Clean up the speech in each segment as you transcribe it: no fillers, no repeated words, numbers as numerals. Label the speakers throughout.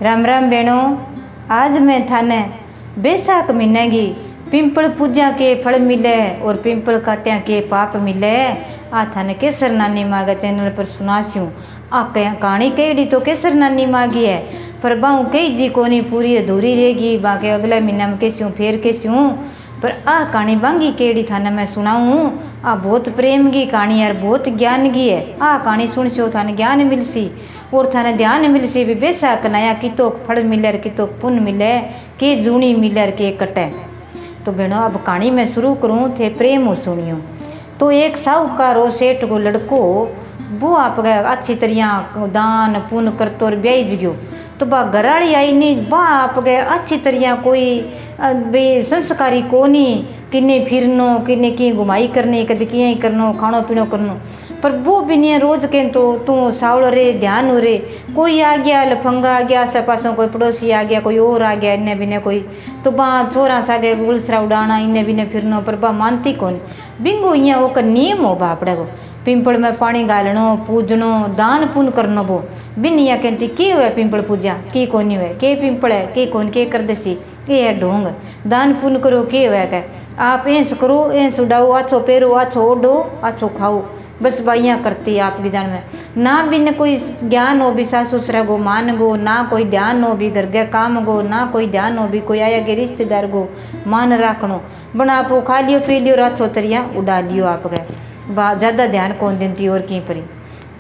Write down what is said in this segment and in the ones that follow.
Speaker 1: राम राम बेणो। आज मैं थाने बैसाख महीने की पिंपल पूजा के फल मिले और पिंपल काट्या के पाप मिले आ थाने केसर नानी माँ के चैनल पर सुनास्यूँ। आ कहानी कही तो केसर नानी माँ की है, पर बाहू कही जी कोनी पूरी अधूरी रहेगी, बाकी अगले महीना में कैस्यूँ फेर कैस्यूँ। पर आ कहानी बांगी केड़ी थाने मैं सुनाऊँ। आ बहुत प्रेम की कहानी है, बहुत ज्ञान की है। आ कहानी सुन सो थाने ज्ञान मिलसी और थाने ध्यान मिलसी भी बेसाक नया कितो फल मिले कितो पुण्य मिले के जूनी मिले के कटे। तो बहनों अब कहानी मैं शुरू करूँ थे प्रेम हो सुनियो। तो एक साहूकार हो सेठ को लड़को वो आप गए अच्छी तरह दान पुण्य करतो और ब्याज गयो। तो बा घराड़ी आई नहीं बा आप गए अच्छी तरह कोई बे संस्कारी को नहीं किन्ने फिरनो किन्ने की घुमाई करनी कद किया ही करनो खानो पीनो करनो। पर वो भी नहीं रोज के तो तू सावल रे ध्यान हो रे कोई आ गया लफंगा आ गया आसे पासों कोई पड़ोसी आ गया कोई और आ गया इन्हें बिने कोई तो बा छोरा सागे गुलसरा उड़ाना इन्हें बिने फिरनो। पर बा मानती कौन बिंगो यहाँ वो का नियम हो बापड़े को पिंपल में पानी गालनो पूजनो दान पुण्य करनो वो बिन या कहती के हुआ पिंपल पूजा की कोनी हुए के पिंपल है के कौन के कर देसी ये है ढोंग दान पुण्य करो के हुआ क्या आप ऐस करो ऐस उड़ाओ अच्छो पेरो अच्छो ओढ़ो अच्छो खाओ बस बाइयाँ करती है आपकी जान में ना बिन कोई ज्ञान हो भी सासु ससुरा गो मान गो ना कोई ध्यान हो भी घर के काम गो ना कोई ध्यान हो भी कोई आया के रिश्तेदार गो मान राखनो बना आप खा लियो पी लियो रात छोतरिया उड़ा लियो आप गए बा ज़्यादा ध्यान कौन देती और की परी।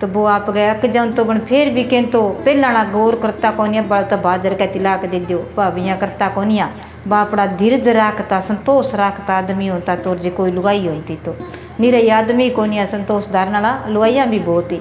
Speaker 1: तो वो आप गए अक जाऊँ तो बन फिर भी कहें तो पहला गौर करता कौनिया बड़ा तो बाजर का तिलाक दे दो भाभियाँ करता कौनिया बापड़ा धीरज राखता संतोष राखता आदमी होता तो जी कोई लुगाई होती तो निरई आदमी कौनिया संतोष धारना लुगाइयाँ भी बहुत ही।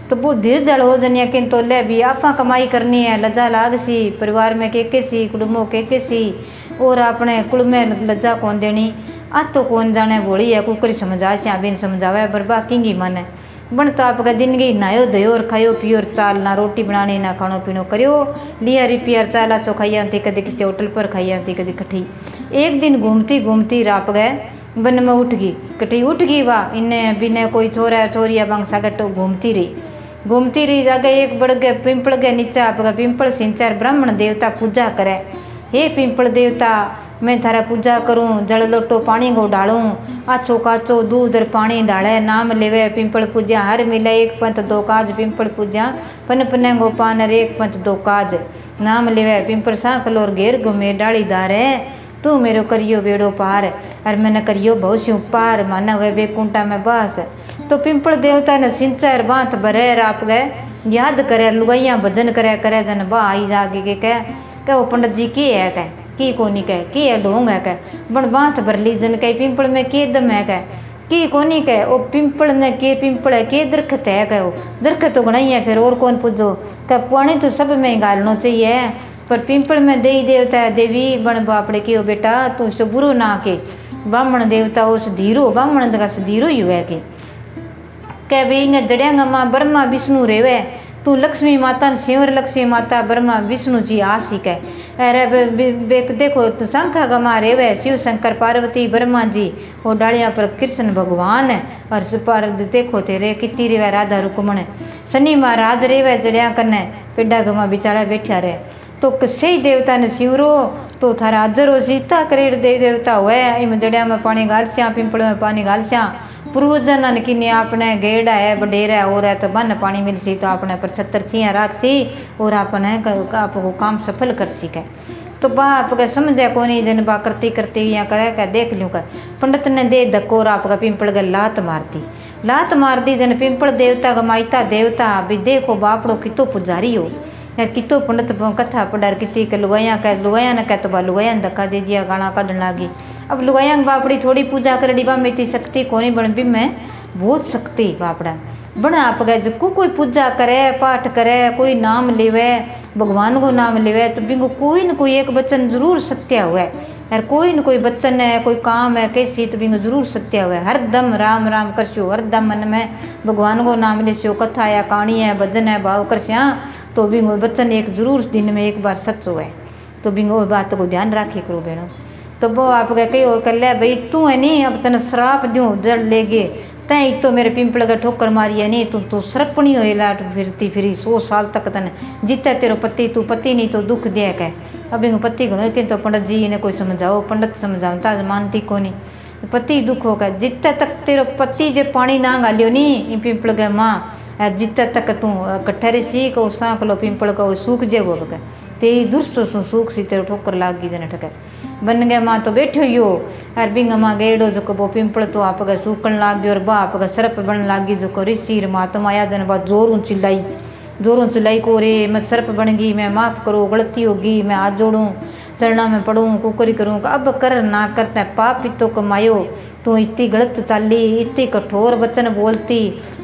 Speaker 1: तो वो धीरज हो जनिया किन तो ले भी आपा कमाई करनी है लज्जा लाग सी परिवार में के सी कुटुंबों के सी और अपने कुल में लज्जा कौन देनी आ तो कौन जाने बोली है कुकरी समझा से बिन समझावे पर बाकी की मन है बन तो आपका दिन गई नहायो धोयो और खायो पियो और चाल ना रोटी बनानी ना खानो पीनो करियो लिया रिपियर चाल अच्छो खाई आती कभी किसी होटल पर खाई आती कभी कठी। एक दिन घूमती घूमती राप गए बन में उठ गई कठी उठ गई वाह इन्हें बिने कोई छोरा छोरिया बंग सागट घूमती रही जाके एक बड़ गए पिंपल के नीचे आपका पिंपल सिंचार ब्राह्मण देवता पूजा करे हे पिंपल देवता मैं थारा पूजा करूँ जल लोटो पानी को डालूँ अच्छो काचो दूध और पानी डाले नाम लेवे पिंपल पूजा हर मिले एक पंथ दो काज पिंपल पूजा पन पने गोपान एक पंथ दो काज नाम लेवे पिंपल सांखल और घेर घूमे डाली दारे तू मेरो करियो बेड़ो पार और मैंने करियो बहुस्यूँ पार माना हुए बेकुंटा में बास। तो पिंपल देवता ने सिंचार बांत भरे आप गए याद करे लुगाइयाँ भजन करे जन बा आई जाके के कह वो पंडित जी की है कह की कोनी कह की है ढोंग है कह बन बांत भर ली जन कह पिंपल में के दम है कह की कोनी कह वो पिंपल ने के पिंपल है के दरखत है कह वो दरखत तो गणाई है फिर और कौन पूछो कह पानी तो सब में गालना चाहिए पर पिंपल में देवी देवता है देवी बन बापड़े की हो बेटा तू उससे बुरो ना के ब्राह्मण देवता उस धीरो ब्राह्मण का धीरो ही हुआ के कह भाई जड़ियांगा माँ ब्रह्मा विष्णु रेवे तू लक्ष्मी माता शिवर लक्ष्मी माता ब्रह्मा विष्णु जी आसी कह अरे देखो तो शंखा गमा रेवे शिव शंकर पार्वती ब्रह्मा जी वो डालियाँ पर कृष्ण भगवान है और पर देखो तेरे कितनी रेवे राधा रुकमण शनि महाराज रेवे जड़िया कन्ने पेडा गमा बिचारा बैठा रहे। तो सही देवता ने शिवरो तो थारा हाजरो सीता करेड़ दे देवता हुए इम जड़िया में पानी घालस्या पिंपल में पानी घालस्या पूर्वजन किन्ने आपने गेड़ा है बडेरा और है तो बन पानी मिल सी तो आपने पर 76 छियाँ राख सी और आपने आपको काम सफल कर सीखे। तो बा आपका समझे को नहीं जन बा करती यहाँ करे क्या देख लूँ कर पंडित ने दे धक्को और आपका पिंपल का लात मार दी जन पिंपल देवता का माइता देवता भी देखो बापड़ो कितो पुजारी हो यार कितो पंडित कथा पढ़ार कितनी के लुगाया न कह तो बा लुगाया ने धक्का दे दिया गाना काढ़न लागी। अब लुगाया बापड़ी थोड़ी पूजा कर डिबा में इतनी शक्ति कोनी बन भी मैं बहुत शक्ति बापड़ा बना आप गए जो कोई पूजा करे पाठ करे कोई नाम लेवे भगवान को नाम लेवे तो बिंगो कोई न कोई एक वचन जरूर सत्य हुआ यार कोई न कोई वचन है कोई काम है कैसी तो बिंगो जरूर सत्य हुआ हर दम राम राम करस्यो हर दम मन में भगवान को नाम लेस्यो कथा या कहानी है भजन है भाव करस्या तो बिंगो वचन एक जरूर दिन में एक बार सच हुआ है। तो बिंगो बात को ध्यान राखे करो बहनों। तो वो आप कही और कर ले भाई तू है नहीं अब तने श्राप दूँ जड़ लेगे तय तो मेरे पिंपल का ठोकर मारी है नहीं तू सरपणी हो लाट फिरती फिरी 100 साल तक तने जीता तेरो पति तू पति नहीं तो दुख दे कह अब इंग पति घणो के तो पंडित जी ने कोई समझाओ पंडित समझाओ ताज मानती को नहीं पति दुख होगा जितने तक तेरो पति जे पानी ना गालियो नहीं पिंपल के माँ जितने तक तू कट्ठे सी को सांक लो पिंपल का सूख जे वो बगे तेरी दुष्ट सूख सी तेरो ठोकर लाग गई जने ठके बन गया माँ तो बैठो यो अर बिंग माँ गेड़ो जो वो पिंपल तो आप सूखन लाग गयो और बा आप सरप बन लाग गई जो ऋषि महात्मा आया जन बा जोरों चिल्लाई को रे मैं सरप बन गई मैं माफ़ करो गलती होगी मैं हाथ जोड़ूँ चरणा में पढ़ूँ कुकरी करूँ अब कर ना करते पाप इतो कमायो तू इतनी गलत चाली इतनी कठोर वचन बोलती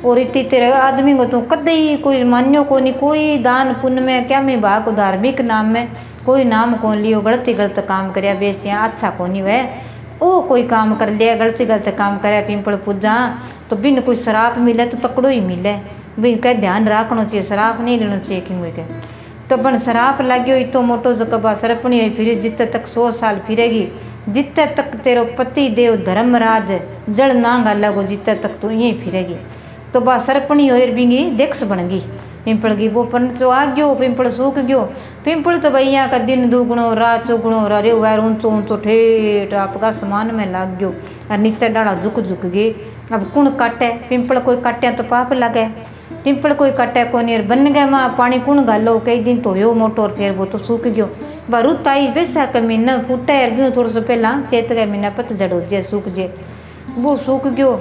Speaker 1: और इतनी तेरे आदमी को तू कदई कोई मान्यो को नहीं कोई दान पुण्य में क्या मैं भाग धार्मिक नाम में कोई नाम कौन लियो गलत काम करया बेसिया अच्छा को नहीं वह ओ कोई काम कर लिया गलत काम करे पिंपल पूजा तो बिन कोई शराप मिले तो तकड़ो ही मिले भाई क्या ध्यान रखना चाहिए शराप नहीं लेना चाहिए क्यों के तो बन शराप लाग्यो इतो मोटो जो कबा सरपणी हुई फिर जितने तक 100 साल फिरेगी जितने तक तेरो पति देव धर्मराज जड़ ना गालागो जितने तक तो यहीं फिरेगी तो बा सरपणी हो बिंगी देक्ष बन गई पिंपल की वो पर तो आ गयो पिंपल सूख गयो पिंपल तो भैया का दिन दुगुणो रात चौगुणो रे वायर ऊंचो ठेठ आपका समान में लाग गयो और नीचे डाला झुक गए अब कुण काटे पिंपल कोई काटे तो पाप लगे पिंपल कोई काटे को नहीं बन गया माँ पानी कुण गालो कई दिन तो यो मोटो और फिर वो तो सूख गयो रुत आई बैसाख महीना फूटा यार भी थोड़ा सा पहला चेत गया महीना पतझड़ हो जाए सूख जाए वो सूख गयो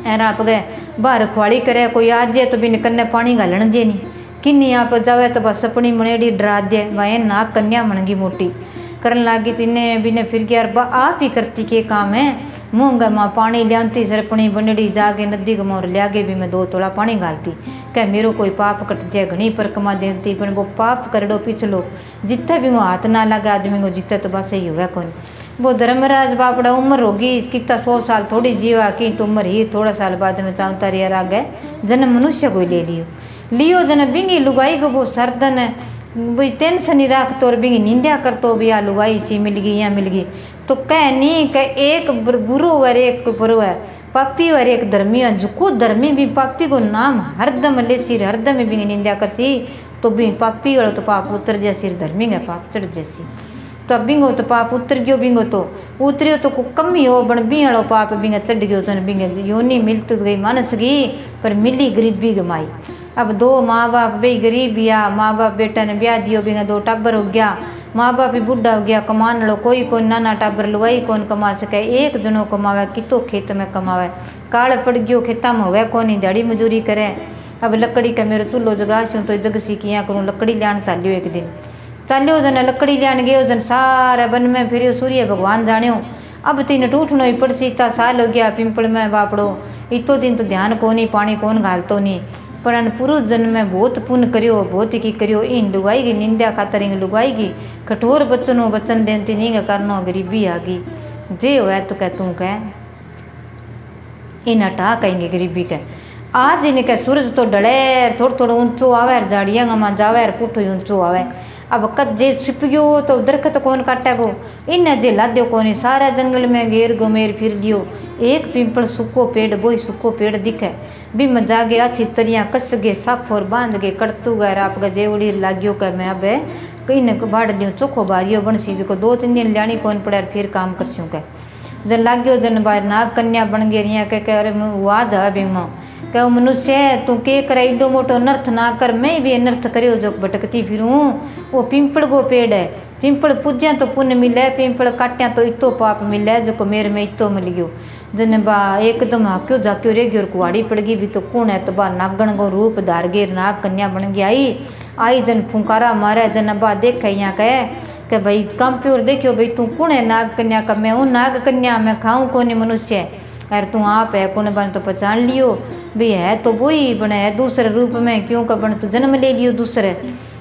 Speaker 1: एर आप गए बाहर खुआड़ी करे कोई आ जाए तो बिन कन्ने पानी घालन दे नहीं किन्नी आप जावे तो बस अपनी मनेड़ी डरा दे वह नाक कन्या मनगी मोटी करन लागी तिने बिने फिर गया बा आप ही करती के काम है मूंगा माँ पानी लियांती सरपणी बनड़ी जाके नदी के मोर लियागे भी मैं 2 तोला पानी घालती क्या मेरो कोई पाप कट जाए घनी परकमा देती पर वो पाप करडो पिछलो जितने भी वो हाथ ना लगे आदमी को जितने तो बस यही हुआ कौन वो धर्मराज बापड़ा उम्र होगी कितना 100 साल थोड़ी जीवा की तो उम्र ही थोड़ा साल बाद में चाहता रिया आ गए जन्म मनुष्य को ले लियो जन बिंगी लुगाई को वो सरदन भाई टेंशन ही रख तो और बिंगी निंदा कर तो भी आ लुगाई सी मिल गई यहाँ मिल गई तो कह नहीं कह एक बुरो वर एक बुरो है पापी वर एक धर्मी है जुको धर्मी भी पापी को नाम हरदम ले सिर हरदम बिंगी निंदा कर सी तो भी पापी वाला तो पाप उतर जाए सिर धर्मी है पाप चढ़ जैसी तो बिंगो तो पाप उतर गयो बिंगो तो उतरियो तो को कमी हो बन बिंगड़ो पाप बिंगा चढ़ गयो सन बिंगे योनी मिलती गई मानस गई पर मिली गरीबी गमाई अब 2 माँ बाप भाई गरीब या माँ बाप बेटा ने ब्याह दियो बिंगा 2 टाबर हो गया माँ बाप भी बुढ़ा हो गया कमान लो कोई नाना टाबर लुगाई कौन कमा सके एक जनो कमावे कितो खेत में कमावे काल पड़ गयो खेता में हुआ कौन दिहाड़ी मजूरी करे अब लकड़ी का मेरे चूल्हो जगासूँ तो जग सीखिया करूँ लकड़ी लियान चालियो एक दिन चालियो जन लकड़ी लियान गयो जन सारे वन में फिर सूर्य भगवान जानियो अब तीन टूटनो ही पड़सी इतना साल हो गया पिंपल में बापड़ो इतो दिन तो ध्यान को नहीं पानी कौन घालतो नहीं पर पुरुष जन्म में बहुत पुण्य करियो बहुत की करियो इन लुगाई की निंदा खातर इन लुगाई की कठोर बच्चन देती नहीं करनो गरीबी आ गई जे हो तो कह तू कह इन हटा कहेंगे गरीबी कह आज इनके सूरज तो डले थोड़ा ऊंचो आवे झाड़िया गमा जावे पुठो ऊंचो आवे अब कद जे छिप गयो तो दरखत कौन काटे गो इन जे लाद्यो कोनी सारा जंगल में घेर घुमेर फिर लियो एक पिंपल सूखो पेड़ बोई सूखो पेड़ दिखे भी मजा गया अच्छी तरिया कस गए साफ और बांध गए कटतू गए आप गे जेवड़ी लाग्यो कह मैं अब कहीं न बाढ़ दियो चोखो बारियो बनसी जो 2-3 दिन लियानी कौन पड़े फिर काम करसूँ कह जन लाग्यो जन बाहर नाग कन्या बन गए रिया कह अरे वाह जा बिंग कहो मनुष्य तू के करे एडो मोटो अनर्थ ना कर मैं भी अनर्थ करियो जो भटकती फिरूँ वो पिंपल को पेड़ है पिंपल पूज्या तो पुण्य मिले पिंपल काट्या तो इतो पाप मिले जो को मेरे में इतो मिल गयो जन बा एकदम हाक्यो जाक्यो रे गयो कुआड़ी पड़ गई भी तो कौन है तो बा नागण को रूप धार गे नाग कन्या बन गई आई जन फुंकारा मारे जन बा देख यहाँ कह भाई कंप्यूर देखियो भाई तू कौन है नाग कन्या का मैं हूँ नाग कन्या मैं खाऊँ कौन मनुष्य अरे तू आप है कौन बन तो पहचान लियो भी है तो वही बने है दूसरे रूप में क्यों का बन तो जन्म ले लियो दूसरे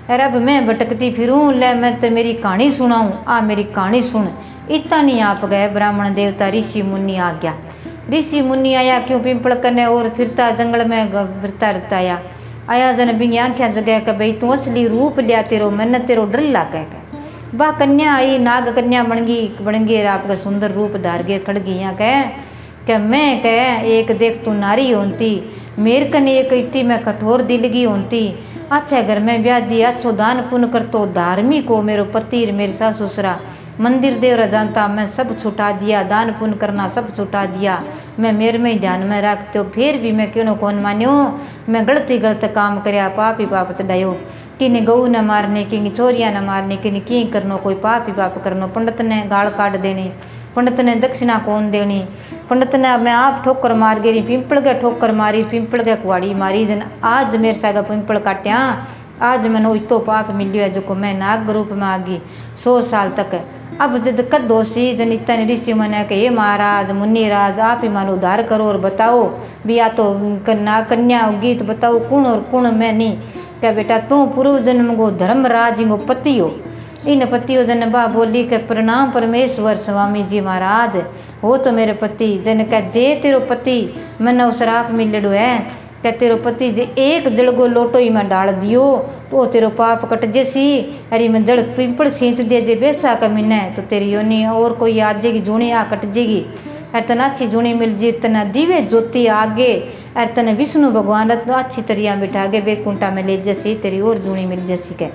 Speaker 1: अरे अब मैं भटकती फिरूँ ले मैं तो मेरी कहानी सुनाऊँ आ मेरी कहानी सुन इतना नहीं आप गए ब्राह्मण देवता ऋषि मुनि आ गया ऋषि मुनि आया क्यों पिंपल करने और फिरता जंगल में फिरता रहता आया जन बिंग आख्या जगह का भाई तू असली रूप लिया तेरो मैंने तेरो डर लागे बा कन्या आई नाग कन्या बन गई आपका सुंदर रूप धार गे खड़ गई यहाँ कह मैं कह एक देख तू नारी होती मेरे कन एक इतनी मैं कठोर दिलगी होती अच्छा घर में ब्याह दिया अच्छो दान पुण्य कर तो धार्मिक हो मेरो पति मेरे सास ससुरा मंदिर देवरा जानता मैं सब छुटा दिया दान पुण्य करना सब छुटा दिया मैं मेरे में ही ध्यान में रखते हो फिर भी मैं क्यों कौन मान्यो मैं गलत काम करया पाप ही पाप चढ़ायो किन्हीं गऊ न मारने किन्हीं चोरियाँ न मारने किन्हीं की करनो कोई पाप ही पाप करनो पंडित ने गाल काट देनी पंडित ने दक्षिणा कौन देनी पंडित ने मैं आप ठोकर मार गई पिंपल के ठोकर मारी पिंपल के कुआड़ी मारी जन आज मेरे सागा पिंपल काट्या आज मैंने इतो पाप मिलियो है जो मैं नाग रूप में आ गई 100 साल तक अब जद कद दोषी जन इतना ऋषि मैंने कि ये महाराज मुनिराज आप ही मानो उद्धार करो और बताओ भी या तो कन्या होगी तो बताओ कौन और कौन मैं नहीं क्या बेटा तू पूर्व जन्म को धर्मराज को पति हो इन पतियों जन बा बोली के प्रणाम परमेश्वर स्वामी जी महाराज हो तो मेरे पति जन कह जे तेरो पति मैंने उस राप मिलड़ो है क्या तेरो पति जे एक जड़गो लोटो ही में डाल दियो तो तेरो पाप कट जैसी अरे मैं जड़ पिंपल सींच दिया जे बेसा का मिने तो तेरी योनी और कोई आ जाएगी जूनी आ कट जाएगी अरे तना अच्छी जूनी मिल जी तना दिव्य ज्योति आगे अरे तने विष्णु भगवान अच्छी तरिया बिठा के बेकुंठा में ले जैसी तेरी और जूनी मिल जैसी के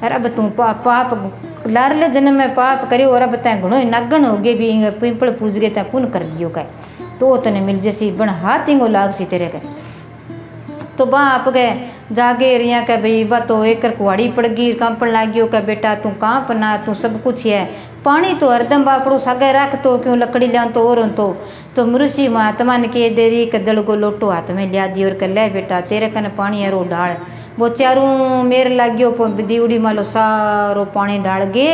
Speaker 1: अरे अब तू पाप लारले जन्म में पाप करियो और अब तैं घणो नागन हो गए भी पिंपल पूज गए तैं पुण्य कर दियो का तो तने मिल जैसी बन हाथ ही लाग सी तेरे का तो बा आप गए जागे रिया कह भाई बा तो एक कुआड़ी पड़ गई कांपन लागियो कह बेटा तू कांप ना तू सब कुछ है पानी तो हरदम बापड़ो सागे रख तो क्यों लकड़ी लिया तो और तो मृषि महात्मा ने कह दे रही कदल को लोटो हाथ में लिया दी और कह ले बेटा तेरे कन पानी है रो डाल वो चारों मेर लागियो दीवड़ी मालो सारो पानी डाल गे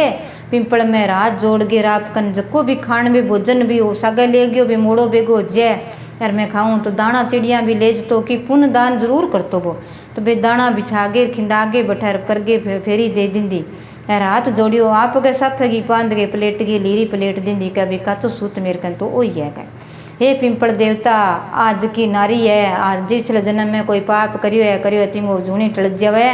Speaker 1: पिंपल में रात जोड़ गे राप कन जको भी खान भी भोजन भी हो सागे ले गयो भी मोड़ो बेगो जय यार मैं खाऊं तो दाना चिड़िया भी ले जतो कि पुण्य दान जरूर करतो वो तो बे दाना बिछागे खिंडागे बैठा करगे फेरी दे दिंदी यार हाथ जोड़ियो आप के सफेगी पांद के प्लेट की लीरी प्लेट दिंदी क्या भी काचो सूत मेरे कन तो वही है क्या हे पिंपल देवता आज की नारी है आज पिछले जन्म में कोई पाप करियो है तिंगो जूनी टल जावे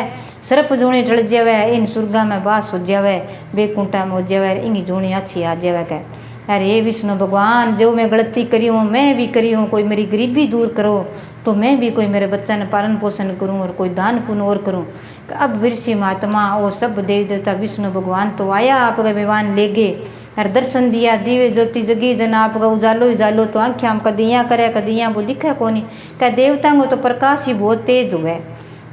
Speaker 1: सर्प जूनी टल जावे इन सुर्गा में बास हो जावे बेकुंठा में हो जावे इंगी जूनी अच्छी आ जावे क्या अरे विष्णु भगवान जो मैं गलती करी हूँ मैं भी करी हूँ कोई मेरी गरीबी दूर करो तो मैं भी कोई मेरे बच्चा ने पालन पोषण करूँ और कोई दान पुण्य और करूँ अब ऋषि महात्मा वो सब देव देवता विष्णु भगवान तो आया आपका विमान ले गए और दर्शन दिया दिव्य ज्योति जगी जन आपका उजालो उजालो तो आँखें हम कदियाँ करे कदियाँ वो दिखे कोनी क्या देवता को तो प्रकाश ही बहुत तेज हुए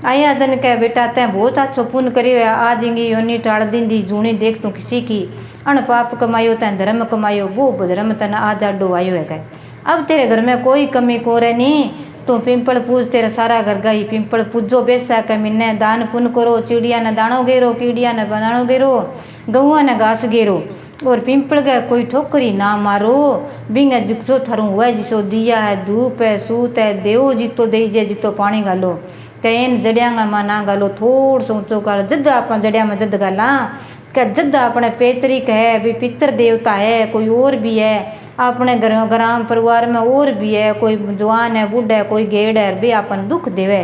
Speaker 1: आया जन कह बेटा तैं बहुत अच्छो पुण्य करियो आज इंगी योनी टाल दी जूनी देख तू किसी की अण पाप कमायो तैं धर्म कमायो वो धर्म तन आज आडो आयो है कह अब तेरे घर में कोई कमी को रहे नहीं तो पिंपल पूज तेरा सारा घर गई पिंपल पूजो बेसा के मिन्ने दान पुण्य करो चिड़िया ने दाणो गेरो कीड़िया ने दाणो गेरो गौआ ने घास गेरो और पिंपल का कोई ठोकरी ना मारो बिंग जिसो थारू हुआ जिसो दिया है धूप है सूत है देव जितो दीजे जितो पानी गालो कैन जड़िया में ना गालो थोड़ सो ऊँचो गालो जद आप जड़िया में जद गाला क्या जद अपने पैतृक है भी पितर देवता है कोई और भी है अपने ग्राम परिवार में और भी है कोई जवान है बूढ़ा है कोई गेड़ है भी अपन दुख देवे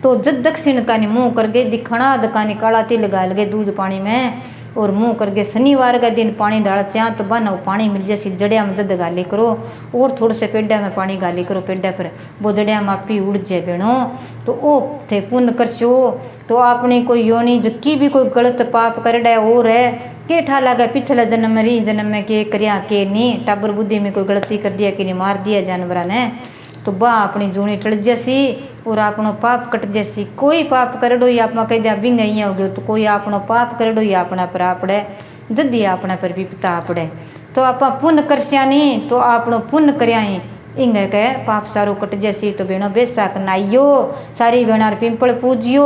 Speaker 1: तो जद दक्षिण का मुँह करके दिखना दकानी काला तिल गाल गए दूध पानी में और मुँह करके शनिवार का दिन पानी डाल चाह तो बन पानी मिल जैसी जड़िया में जद गाली करो और थोड़े से पेड्डा में पानी गाली करो पेड्डा पर वो जड़िया मापी उड़ जाए बेणो तो ओ थे पुण्य करशो तो आपने कोई योनी जक्की भी कोई गलत पाप कर डे और है के ठा लगा पिछले जन्म में री जन्म में के करिया के नहीं टाबर बुद्धि में कोई गलती कर दिया कि नहीं मार दिया जानवरा ने तो बा अपनी जूनी टल जैसी और आपनो पाप कट जैसी कोई पाप करडो ही आप कह दिया बिंग हो गयो तो कोई आपनो पाप करडो ही अपना पर आपड़े जदी अपना पर भी पिता आपड़े तो आप पुण्य करसिया नहीं तो आपनो पुण्य करया ही इंगे कह पाप सारो कट जैसी तो बेणो बेसाक नाइयो सारी बेणार पिंपल पूजियो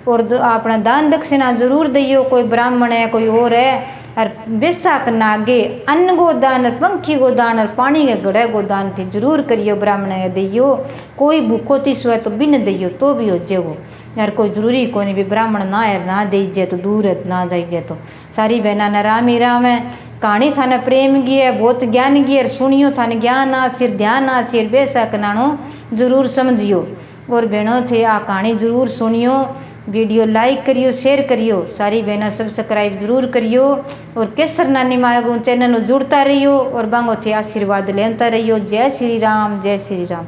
Speaker 1: और अपना दान दक्षिणा जरूर दियो कोई ब्राह्मण है कोई और है और बेसाक नागे अन्न गो दान और पंखी गो दान और पानी के घड़े गो दान थी जरूर करियो ब्राह्मण है दियो कोई भूखो तीसो है तो बिन दियो तो भी हो जेगो यार कोई जरूरी को नहीं भी ब्राह्मण ना यार ना दीजिए तो दूर है ना जाइए तो सारी बहना न राम ही राम है कहानी थाने प्रेम की है बहुत ज्ञान की है सुनियो थाने ज्ञान आसिर ध्यान आसिर बेसाक नानो जरूर समझियो और बहनों थे आ कहानी जरूर सुनियो वीडियो लाइक करियो, शेयर करियो, सारी बहना सब्सक्राइब जरूर करियो और केसर नानी मागू चैनल जुड़ता रहियो और बांगो थे आशीर्वाद लेता रहियो। जय श्री राम, जय श्री राम।